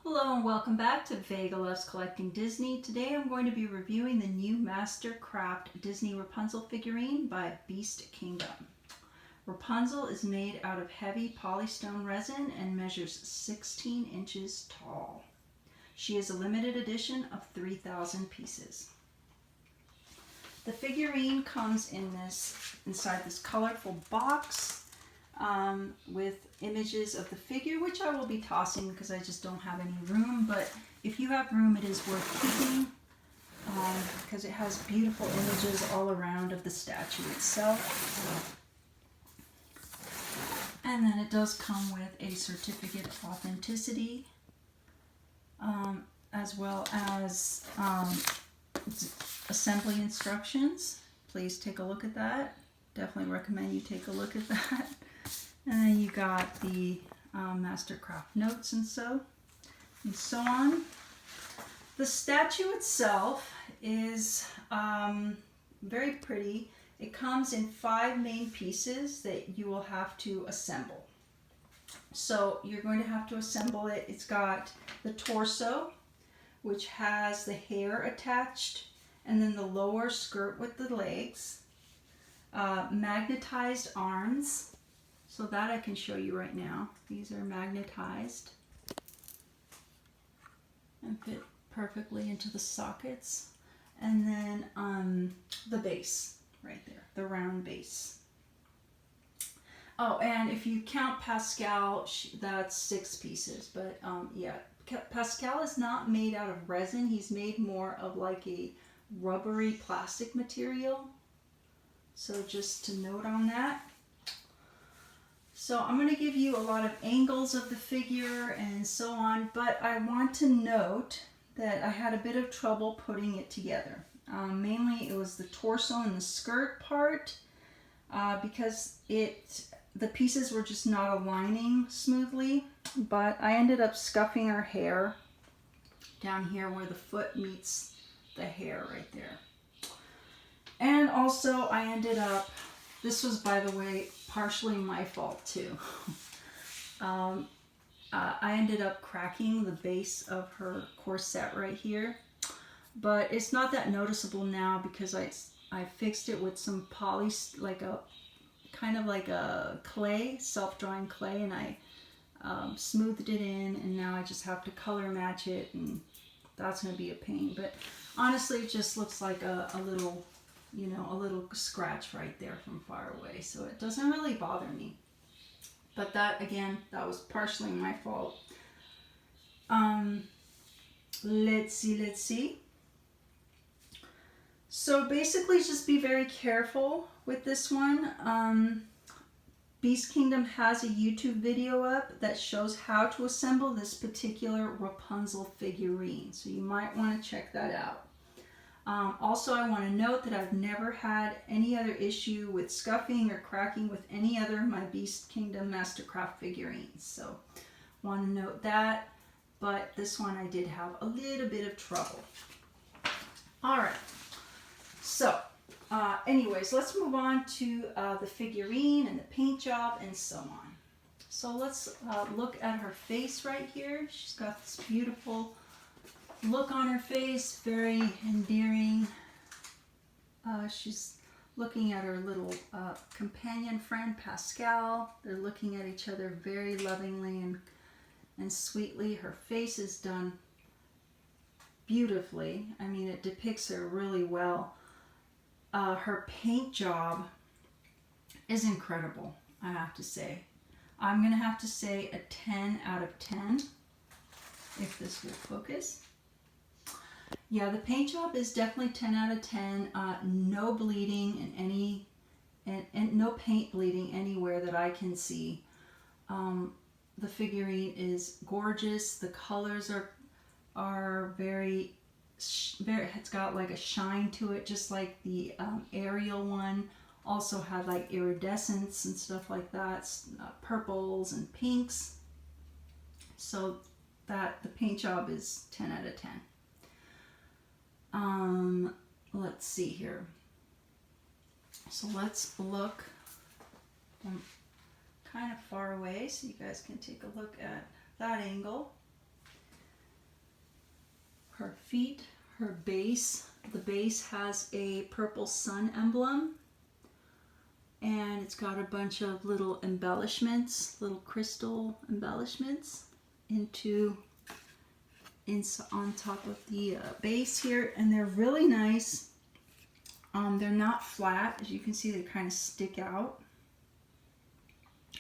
Hello and welcome back to Vega Loves Collecting Disney. Today I'm going to be reviewing the new Mastercraft Disney Rapunzel figurine by Beast Kingdom. Rapunzel is made out of heavy polystone resin and measures 16 inches tall. She is a limited edition of 3,000 pieces. The figurine comes inside this colorful box with images of the figure, which I will be tossing because I just don't have any room, but if you have room, it is worth keeping because it has beautiful images all around of the statue itself. And then it does come with a certificate of authenticity, as well as assembly instructions. Please take a look at that. Definitely recommend you take a look at that. And then you got the Mastercraft notes and so on. The statue itself is very pretty. It comes in 5 main pieces that you will have to assemble. So you're going to have to assemble it. It's got the torso, which has the hair attached, and then the lower skirt with the legs, magnetized arms. So that I can show you right now. These are magnetized and fit perfectly into the sockets. And then the base right there, the round base. Oh, and if you count Pascal, that's 6 pieces. But yeah, Pascal is not made out of resin. He's made more of like a rubbery plastic material. So just to note on that. So I'm going to give you a lot of angles of the figure and so on, but I want to note that I had a bit of trouble putting it together. Mainly it was the torso and the skirt part because the pieces were just not aligning smoothly, but I ended up scuffing her hair down here where the foot meets the hair right there. And also I ended up, this was, by the way, partially my fault too. I ended up cracking the base of her corset right here, but it's not that noticeable now because I fixed it with some poly, like a kind of like a clay, self-drying clay, and I smoothed it in, and now I just have to color match it, and that's going to be a pain. But honestly, it just looks like a little, you know, a little scratch right there from far away, so it doesn't really bother me. But that, again, that was partially my fault. Let's see. So basically just be very careful with this one. Beast Kingdom has a YouTube video up that shows how to assemble this particular Rapunzel figurine, so you might want to check that out. Also, I want to note that I've never had any other issue with scuffing or cracking with any other of my Beast Kingdom Mastercraft figurines. So, want to note that. But this one I did have a little bit of trouble. Alright. So, anyways, let's move on to the figurine and the paint job and so on. So, let's look at her face right here. She's got this beautiful look on her face, very endearing. She's looking at her little companion friend Pascal. They're looking at each other very lovingly and sweetly. Her face is done beautifully. I mean, it depicts her really well. Her paint job is incredible, I have to say. I'm going to have to say a 10 out of 10 if this will focus. Yeah, the paint job is definitely 10 out of 10. No bleeding in any, and no paint bleeding anywhere that I can see. The figurine is gorgeous. The colors are very, it's got like a shine to it, just like the Ariel one. Also had like iridescence and stuff like that, purples and pinks. So that the paint job is 10 out of 10. Let's see here. So let's look from kind of far away so you guys can take a look at that angle. her feet, her base. The base has a purple sun emblem, and it's got a bunch of little embellishments, little crystal embellishments on top of the base here, and they're really nice. They're not flat. As you can see, they kind of stick out.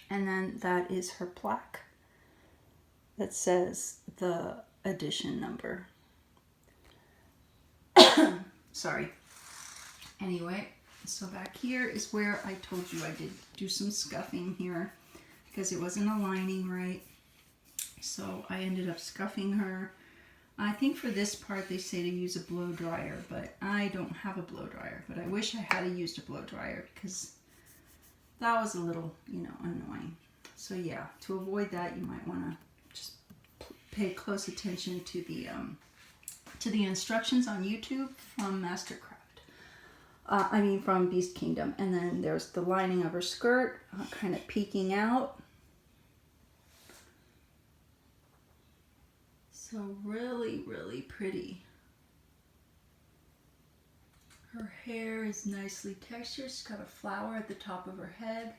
And then that is her plaque that says the edition number. Sorry. Anyway, so back here is where I told you I did do some scuffing here because it wasn't aligning right. So I ended up scuffing her. I think for this part they say to use a blow dryer, but I don't have a blow dryer. But I wish I had used a blow dryer because that was a little, annoying. So yeah, to avoid that, you might want to just pay close attention to the instructions on YouTube from Mastercraft. From Beast Kingdom. And then there's the lining of her skirt, kind of peeking out. So really, really pretty. Her hair is nicely textured. She's got a flower at the top of her head.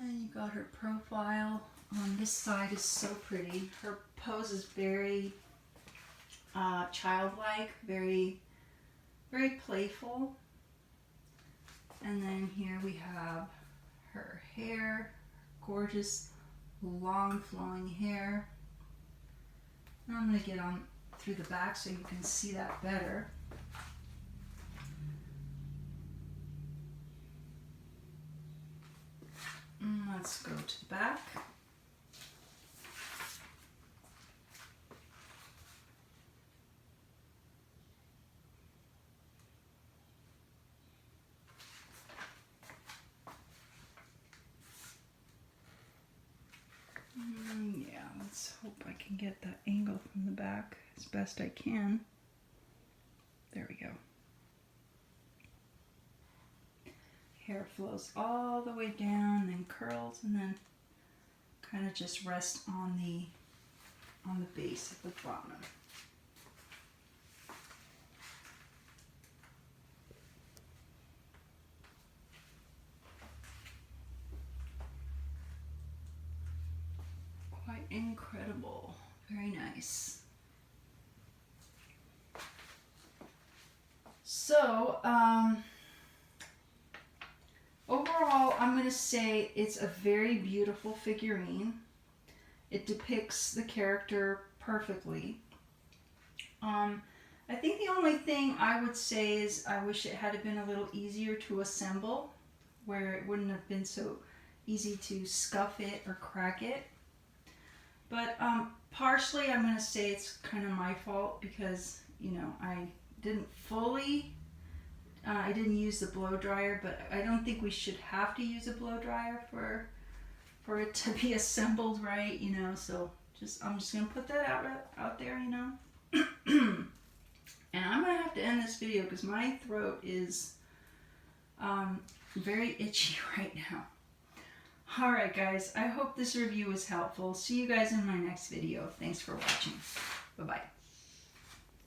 And you got her profile. On this side is so pretty. Her pose is very childlike, very, very playful. And then here we have her hair, gorgeous long flowing hair. And I'm going to get on through the back so you can see that better. Let's go to the back. Yeah, let's hope I can get that angle from the back as best I can. There we go. Hair flows all the way down, then curls, and then kind of just rest on the base at the bottom. Quite incredible. Very nice. So, overall, I'm going to say it's a very beautiful figurine. It depicts the character perfectly. I think the only thing I would say is I wish it had been a little easier to assemble, where it wouldn't have been so easy to scuff it or crack it. But partially I'm going to say it's kind of my fault because, I didn't fully... I didn't use the blow dryer, but I don't think we should have to use a blow dryer for it to be assembled right, so I'm just going to put that out there, And I'm going to have to end this video because my throat is very itchy right now. Alright guys, I hope this review was helpful. See you guys in my next video. Thanks for watching. Bye-bye.